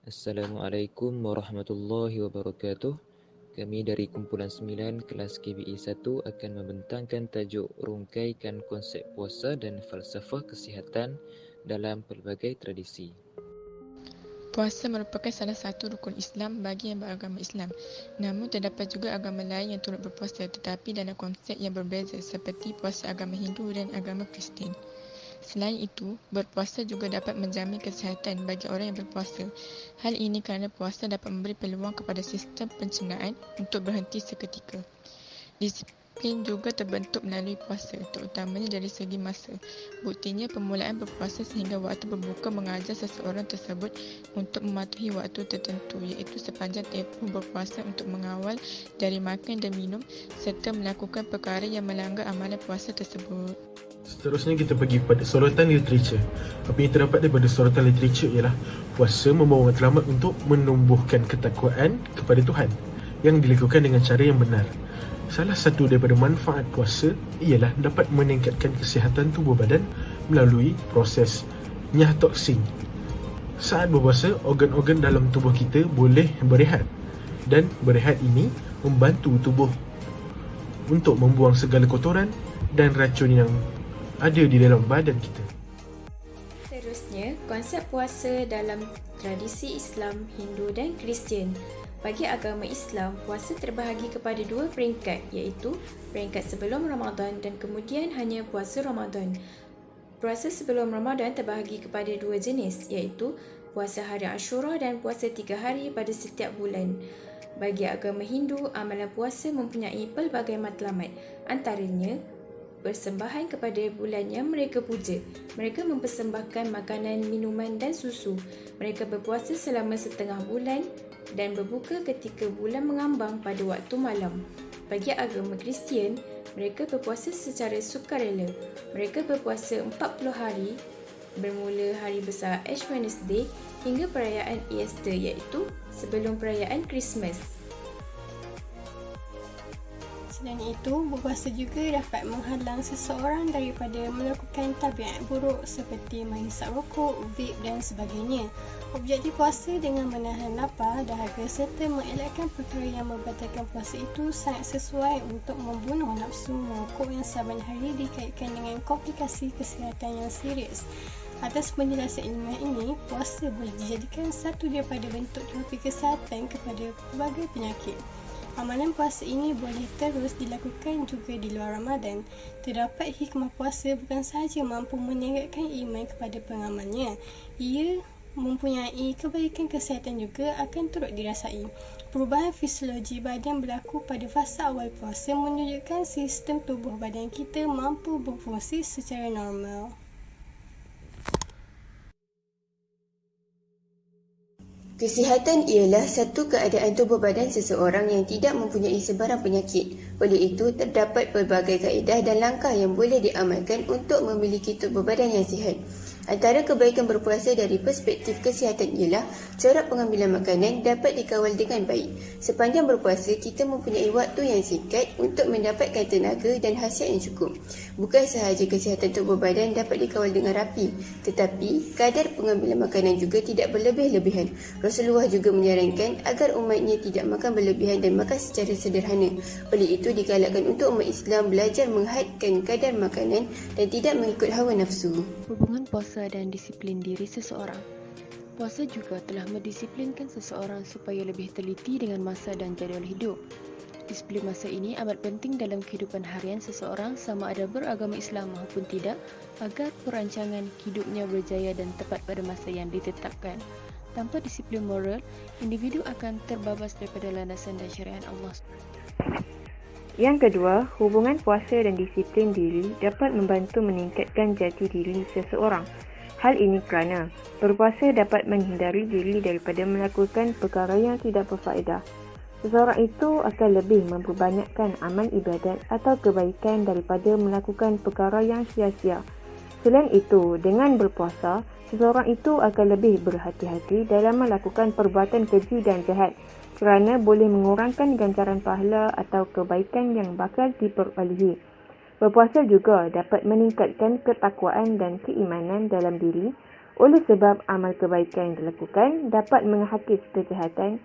Assalamualaikum warahmatullahi wabarakatuh. Kami dari kumpulan 9 kelas KBE 1 akan membentangkan tajuk rungkaikan konsep puasa dan falsafah kesihatan dalam pelbagai tradisi. Puasa merupakan salah satu rukun Islam bagi yang beragama Islam. Namun terdapat juga agama lain yang turut berpuasa tetapi dalam konsep yang berbeza seperti puasa agama Hindu dan agama Kristian. Selain itu, berpuasa juga dapat menjamin kesihatan bagi orang yang berpuasa. Hal ini kerana puasa dapat memberi peluang kepada sistem pencernaan untuk berhenti seketika. Disiplin juga terbentuk melalui puasa, terutamanya dari segi masa. Buktinya, permulaan berpuasa sehingga waktu berbuka mengajar seseorang tersebut untuk mematuhi waktu tertentu, iaitu sepanjang tempoh berpuasa untuk mengawal dari makan dan minum serta melakukan perkara yang melanggar amalan puasa tersebut. Seterusnya kita pergi kepada sorotan literature. Apa yang terdapat daripada sorotan literature ialah puasa membawa matlamat untuk menumbuhkan ketakwaan kepada Tuhan yang dilakukan dengan cara yang benar. Salah satu daripada manfaat puasa ialah dapat meningkatkan kesihatan tubuh badan melalui proses nyah toksin. Saat berpuasa, organ-organ dalam tubuh kita boleh berehat, dan berehat ini membantu tubuh untuk membuang segala kotoran dan racun yang ada di dalam badan kita. Seterusnya, konsep puasa dalam tradisi Islam, Hindu dan Kristian. Bagi agama Islam, puasa terbahagi kepada dua peringkat, iaitu peringkat sebelum Ramadan dan kemudian hanya puasa Ramadan. Puasa sebelum Ramadan terbahagi kepada dua jenis, iaitu puasa hari Ashura dan puasa 3 hari pada setiap bulan. Bagi agama Hindu, amalan puasa mempunyai pelbagai matlamat. Antaranya, persembahan kepada bulan yang mereka puja. Mereka mempersembahkan makanan, minuman dan susu. Mereka berpuasa selama setengah bulan dan berbuka ketika bulan mengambang pada waktu malam. Bagi agama Kristian, mereka berpuasa secara sukarela. Mereka berpuasa 40 hari bermula hari besar Ash Wednesday hingga perayaan Easter, iaitu sebelum perayaan Christmas. Selain itu, berpuasa juga dapat menghalang seseorang daripada melakukan tabiat buruk seperti menghisap rokok, vape dan sebagainya. Objektif puasa dengan menahan lapar, dahaga serta mengelakkan perkara yang membatalkan puasa itu sangat sesuai untuk membunuh nafsu merokok yang saban hari dikaitkan dengan komplikasi kesihatan yang serius. Atas penjelasan ilmiah ini, puasa boleh dijadikan satu daripada bentuk terapi kesihatan kepada pelbagai penyakit. Amalan puasa ini boleh terus dilakukan juga di luar Ramadan. Terdapat hikmah puasa bukan sahaja mampu meningkatkan iman kepada pengamalnya, ia mempunyai kebaikan kesihatan juga akan turut dirasai. Perubahan fisiologi badan berlaku pada fasa awal puasa menunjukkan sistem tubuh badan kita mampu berfungsi secara normal. Kesihatan ialah satu keadaan tubuh badan seseorang yang tidak mempunyai sebarang penyakit. Oleh itu, terdapat pelbagai kaedah dan langkah yang boleh diamalkan untuk memiliki tubuh badan yang sihat. Antara kebaikan berpuasa dari perspektif kesihatan ialah corak pengambilan makanan dapat dikawal dengan baik. Sepanjang berpuasa, kita mempunyai waktu yang singkat untuk mendapatkan tenaga dan khasiat yang cukup. Bukan sahaja kesihatan tubuh badan dapat dikawal dengan rapi, tetapi kadar pengambilan makanan juga tidak berlebih-lebihan. Rasulullah juga menyarankan agar umatnya tidak makan berlebihan dan makan secara sederhana. Oleh itu, digalakkan untuk umat Islam belajar menghadkan kadar makanan dan tidak mengikut hawa nafsu. Hubungan puasa dan disiplin diri seseorang. Puasa juga telah mendisiplinkan seseorang supaya lebih teliti dengan masa dan jadual hidup. Disiplin masa ini amat penting dalam kehidupan harian seseorang sama ada beragama Islam maupun tidak agar perancangan hidupnya berjaya dan tepat pada masa yang ditetapkan. Tanpa disiplin moral, individu akan terbabas daripada landasan dan syariat Allah. Yang kedua, hubungan puasa dan disiplin diri dapat membantu meningkatkan jati diri seseorang. Hal ini kerana berpuasa dapat menghindari diri daripada melakukan perkara yang tidak berfaedah. Seseorang itu akan lebih memperbanyakkan amal ibadat atau kebaikan daripada melakukan perkara yang sia-sia. Selain itu, dengan berpuasa, seseorang itu akan lebih berhati-hati dalam melakukan perbuatan keji dan jahat kerana boleh mengurangkan ganjaran pahala atau kebaikan yang bakal diperolehi. Berpuasa juga dapat meningkatkan ketakwaan dan keimanan dalam diri Oleh sebab amal kebaikan yang dilakukan dapat menghakis kesihatan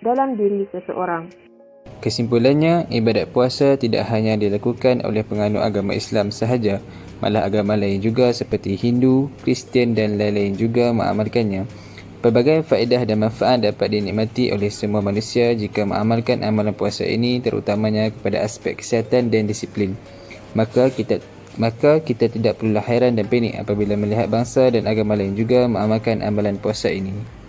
dalam diri seseorang. Kesimpulannya, ibadat puasa tidak hanya dilakukan oleh penganut agama Islam sahaja, malah agama lain juga seperti Hindu, Kristian dan lain-lain juga mengamalkannya. Pelbagai faedah dan manfaat dapat dinikmati oleh semua manusia jika mengamalkan amalan puasa ini, terutamanya kepada aspek kesihatan dan disiplin. Maka kita tidak perlulah hairan dan panik apabila melihat bangsa dan agama lain juga mengamalkan amalan puasa ini.